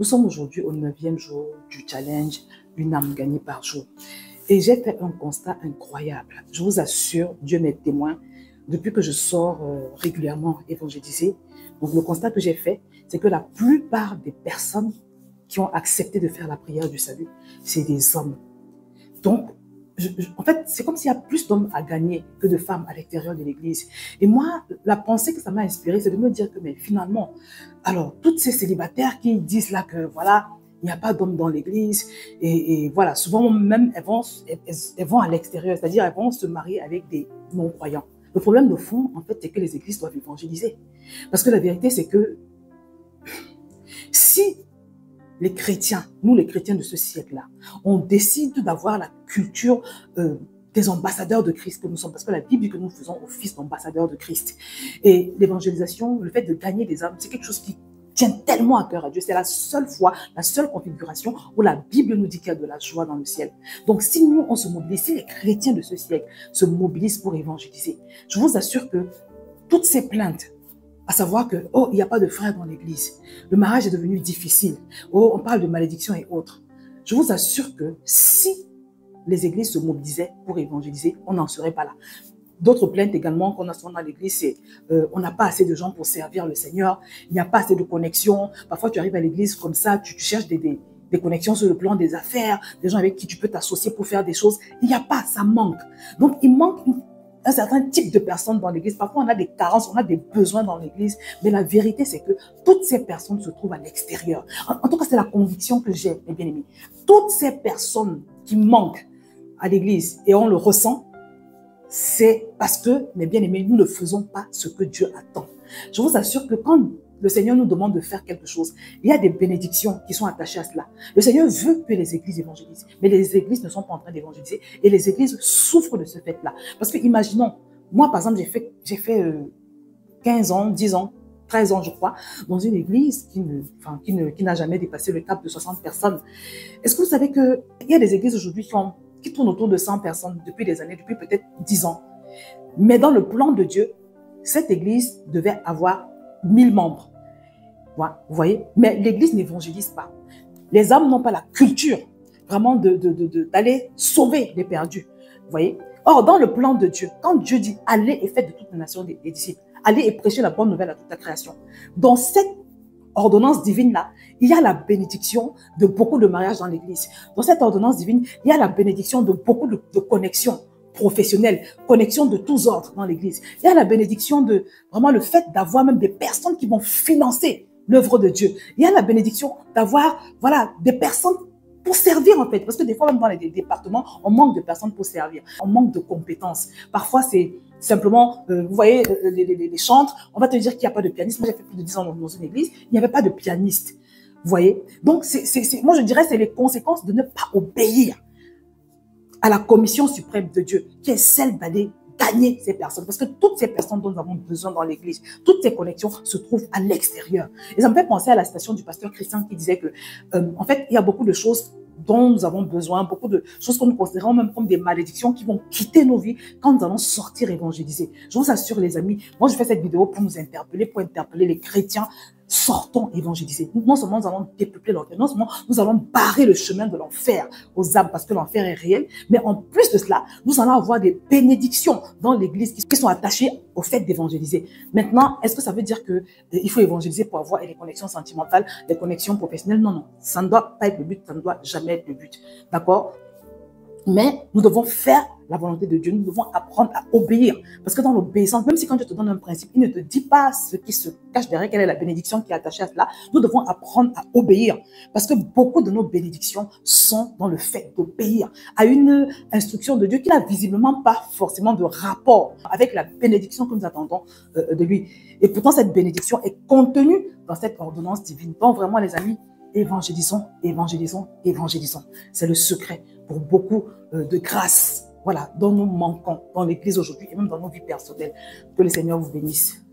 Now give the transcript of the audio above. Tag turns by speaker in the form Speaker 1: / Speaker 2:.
Speaker 1: Nous sommes aujourd'hui au 9e jour du challenge Une âme gagnée par jour. Et j'ai fait un constat incroyable. Je vous assure, Dieu m'est témoin, depuis que je sors régulièrement évangéliser. Donc le constat que j'ai fait, c'est que la plupart des personnes qui ont accepté de faire la prière du salut, c'est des hommes. Donc, en fait, c'est comme s'il y a plus d'hommes à gagner que de femmes à l'extérieur de l'église. Et moi, la pensée que ça m'a inspirée, c'est de me dire que, mais finalement, alors, toutes ces célibataires qui disent là que, voilà, il n'y a pas d'hommes dans l'église, et voilà, souvent même, elles vont à l'extérieur, c'est-à-dire elles vont se marier avec des non-croyants. Le problème de fond, en fait, c'est que les églises doivent évangéliser. Parce que la vérité, c'est que si les chrétiens, nous les chrétiens de ce siècle-là, on décide d'avoir la culture des ambassadeurs de Christ que nous sommes, parce que la Bible dit que nous faisons office d'ambassadeurs de Christ. Et l'évangélisation, le fait de gagner des âmes, c'est quelque chose qui tient tellement à cœur à Dieu. C'est la seule fois, la seule configuration où la Bible nous dit qu'il y a de la joie dans le ciel. Donc si nous, on se mobilise, si les chrétiens de ce siècle se mobilisent pour évangéliser, je vous assure que toutes ces plaintes, à savoir que, oh, il n'y a pas de frères dans l'église. Le mariage est devenu difficile. Oh, on parle de malédiction et autres. Je vous assure que si les églises se mobilisaient pour évangéliser, on n'en serait pas là. D'autres plaintes également qu'on a souvent dans l'église, c'est on n'a pas assez de gens pour servir le Seigneur. Il n'y a pas assez de connexions. Parfois, tu arrives à l'église comme ça, tu cherches des connexions sur le plan des affaires, des gens avec qui tu peux t'associer pour faire des choses. Il n'y a pas, ça manque. Donc, il manque un certain type de personnes dans l'église. Parfois, on a des carences, on a des besoins dans l'église. Mais la vérité, c'est que toutes ces personnes se trouvent à l'extérieur. En tout cas, c'est la conviction que j'ai, mes bien-aimés. Toutes ces personnes qui manquent à l'église, et on le ressent, c'est parce que, mes bien-aimés, nous ne faisons pas ce que Dieu attend. Je vous assure que quand le Seigneur nous demande de faire quelque chose, il y a des bénédictions qui sont attachées à cela. Le Seigneur veut que les églises évangélisent, mais les églises ne sont pas en train d'évangéliser et les églises souffrent de ce fait-là. Parce que imaginons, moi par exemple, j'ai fait 15 ans, 10 ans, 13 ans je crois, dans une église qui n'a jamais dépassé le cap de 60 personnes. Est-ce que vous savez qu'il y a des églises aujourd'hui qui tournent autour de 100 personnes depuis des années, depuis peut-être 10 ans. Mais dans le plan de Dieu, cette église devait avoir 1000 membres. Vous voyez? Mais l'église n'évangélise pas. Les âmes n'ont pas la culture vraiment d'aller sauver les perdus. Vous voyez? Or, dans le plan de Dieu, quand Dieu dit « Allez et faites de toutes les nations des disciples », allez et prêchez la bonne nouvelle à toute la création. Dans cette ordonnance divine-là, il y a la bénédiction de beaucoup de mariages dans l'église. Dans cette ordonnance divine, il y a la bénédiction de beaucoup de connexions professionnelles, connexions de tous ordres dans l'église. Il y a la bénédiction de vraiment le fait d'avoir même des personnes qui vont financer l'œuvre de Dieu. Il y a la bénédiction d'avoir, voilà, des personnes pour servir en fait. Parce que des fois, même dans les départements, on manque de personnes pour servir. On manque de compétences. Parfois, c'est simplement, vous voyez, les chantres, on va te dire qu'il n'y a pas de pianiste. Moi, j'ai fait plus de 10 ans dans une église, il n'y avait pas de pianiste. Vous voyez? Donc, moi, je dirais c'est les conséquences de ne pas obéir à la commission suprême de Dieu, qui est celle d'aller gagner ces personnes. Parce que toutes ces personnes dont nous avons besoin dans l'église, toutes ces connexions se trouvent à l'extérieur. Et ça me fait penser à la citation du pasteur Christian qui disait que, en fait, il y a beaucoup de choses dont nous avons besoin, beaucoup de choses que nous considérons même comme des malédictions qui vont quitter nos vies quand nous allons sortir évangéliser. Je vous assure, les amis, moi, je fais cette vidéo pour nous interpeller, pour interpeller les chrétiens. Sortons évangéliser. Non seulement nous allons dépeupler l'enfer, non seulement nous allons barrer le chemin de l'enfer aux âmes parce que l'enfer est réel, mais en plus de cela, nous allons avoir des bénédictions dans l'église qui sont attachées au fait d'évangéliser. Maintenant, est-ce que ça veut dire que il faut évangéliser pour avoir des connexions sentimentales, des connexions professionnelles? Non, non. Ça ne doit pas être le but, ça ne doit jamais être le but. D'accord? Mais nous devons faire la volonté de Dieu, nous devons apprendre à obéir. Parce que dans l'obéissance, même si quand Dieu te donne un principe, il ne te dit pas ce qui se cache derrière, quelle est la bénédiction qui est attachée à cela. Nous devons apprendre à obéir. Parce que beaucoup de nos bénédictions sont dans le fait d'obéir à une instruction de Dieu qui n'a visiblement pas forcément de rapport avec la bénédiction que nous attendons de lui. Et pourtant, cette bénédiction est contenue dans cette ordonnance divine. Donc vraiment, les amis, évangélisons, évangélisons, évangélisons. C'est le secret pour beaucoup de grâce, voilà, dont nous manquons dans l'église aujourd'hui et même dans nos vies personnelles. Que le Seigneur vous bénisse.